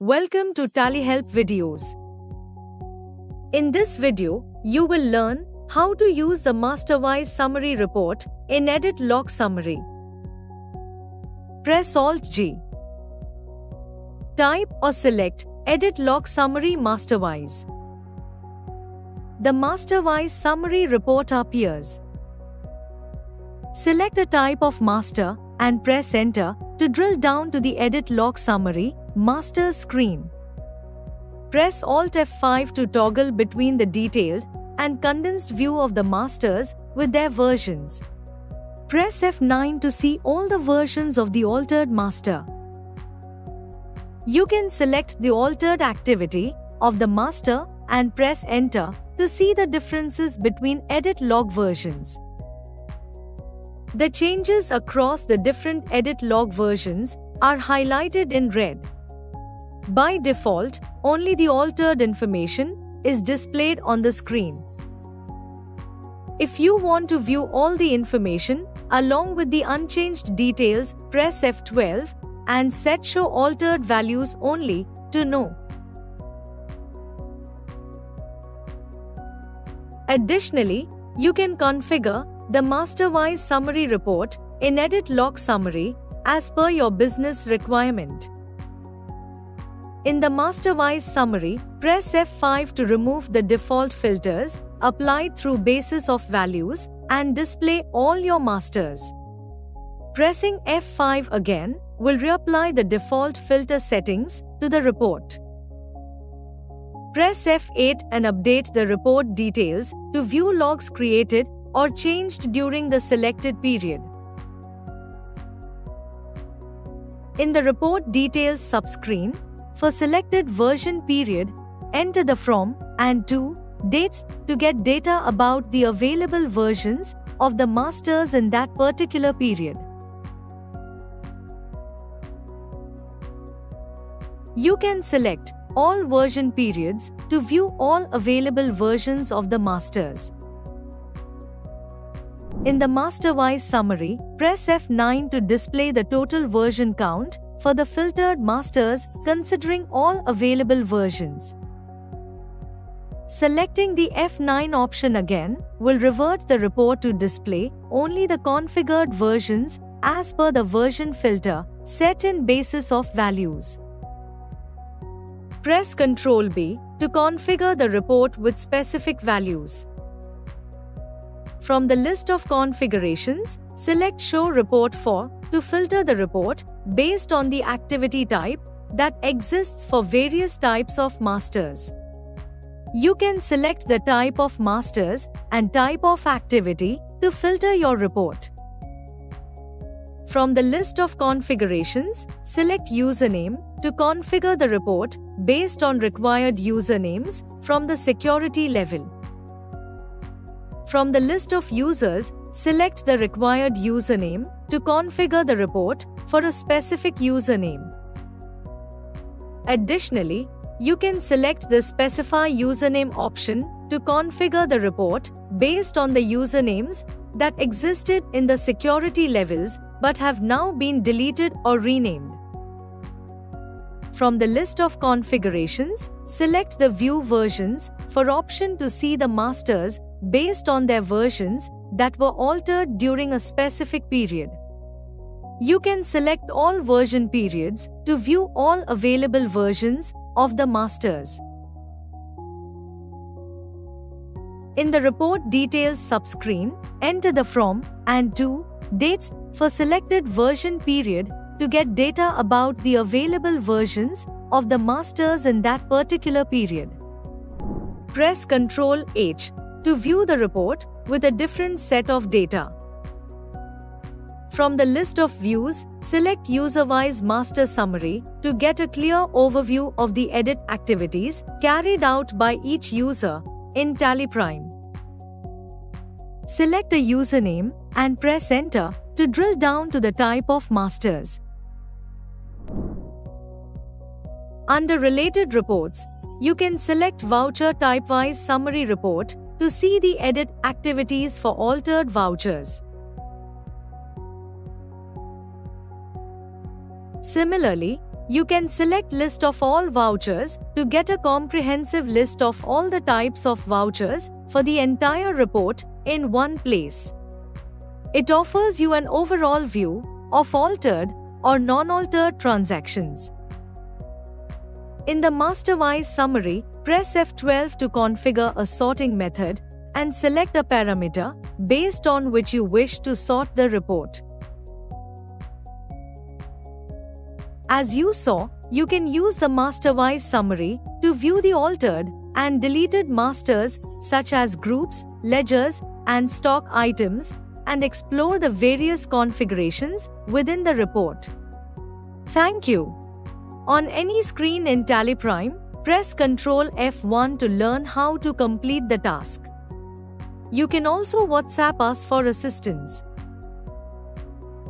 Welcome to TallyHelp videos. In this video, you will learn how to use the Masterwise Summary Report in Edit Log Summary. Press Alt-G. Type or select Edit Log Summary Masterwise. The Masterwise Summary Report appears. Select a type of master and press Enter to drill down to the Edit Log Summary Masters screen. Press Alt F5 to toggle between the detailed and condensed view of the masters with their versions. Press F9 to see all the versions of the altered master. You can select the altered activity of the master and press Enter to see the differences between edit log versions. The changes across the different edit log versions are highlighted in red. By default, only the altered information is displayed on the screen. If you want to view all the information along with the unchanged details, press F12 and set Show Altered Values Only to know. Additionally, you can configure the Masterwise Summary Report in Edit Log Summary as per your business requirement. In the Masterwise Summary, press F5 to remove the default filters applied through basis of values and display all your masters. Pressing F5 again will reapply the default filter settings to the report. Press F8 and update the report details to view logs created or changed during the selected period. In the Report Details subscreen, for selected version period, enter the From and To dates to get data about the available versions of the masters in that particular period. You can select all version periods to view all available versions of the masters. In the Masterwise Summary, press F9 to display the total version count for the filtered masters considering all available versions. Selecting the F9 option again will revert the report to display only the configured versions as per the version filter set in basis of values. Press Ctrl B to configure the report with specific values. From the list of configurations, select Show Report For to filter the report based on the activity type that exists for various types of masters. You can select the type of masters and type of activity to filter your report. From the list of configurations, select Username to configure the report based on required usernames from the security level. From the list of users, select the required username to configure the report for a specific username. Additionally, you can select the Specify Username option to configure the report based on the usernames that existed in the security levels but have now been deleted or renamed. From the list of configurations, select the View Versions for option to see the masters based on their versions that were altered during a specific period. You can select all version periods to view all available versions of the masters. In the Report Details subscreen, enter the From and To dates for selected version period to get data about the available versions of the masters in that particular period. Press Ctrl H to view the report with a different set of data. From the list of views, select Userwise Master Summary to get a clear overview of the edit activities carried out by each user in TallyPrime. Select a username and press Enter to drill down to the type of masters. Under Related Reports, you can select Voucher Typewise Summary Report to see the edit activities for altered vouchers. Similarly, You can select List of all vouchers to get a comprehensive list of all the types of vouchers for the entire report in one place. It offers you an overall view of altered or non-altered transactions. In the MasterWise summary, press F12 to configure a sorting method and select a parameter based on which you wish to sort the report. As you saw, you can use the MasterWise summary to view the altered and deleted masters such as groups, ledgers, and stock items and explore the various configurations within the report. Thank you. On any screen in TallyPrime, press Ctrl F1 to learn how to complete the task. You can also WhatsApp us for assistance.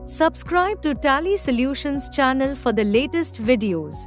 Subscribe to Tally Solutions channel for the latest videos.